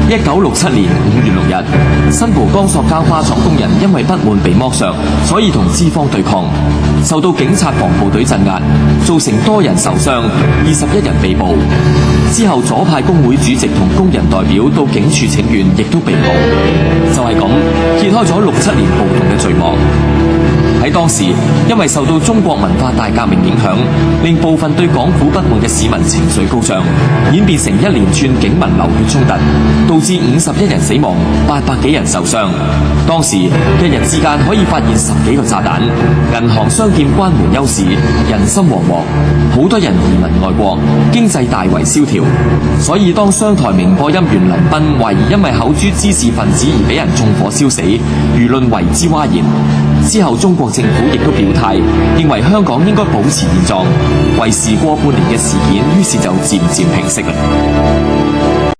1967年5月6日，新蒲崗塑膠花廠工人因為不滿被剝削，所以同資方對抗，受到警察防暴隊鎮壓，造成多人受傷，21人被捕。之後左派工會主席同工人代表到警署請願，亦都被捕。就係咁揭開咗67年暴動嘅序幕。喺當時，因為受到中國文化大革命影響，令部分對港府不滿嘅市民情緒高漲，演變成一連串警民流血衝突，導致51人死亡，800幾人受傷。當時一日之間可以發現10幾個炸彈，銀行商店關門休市，人心惶惶，好多人移民外國，經濟大為蕭條。所以當商台名播音員林彬懷疑因為口誅滋事分子而俾人縱火燒死，輿論為之譁然。之後中國政府亦都表態，認為香港應該保持現狀，為時過半年嘅事件於是就漸漸平息啦。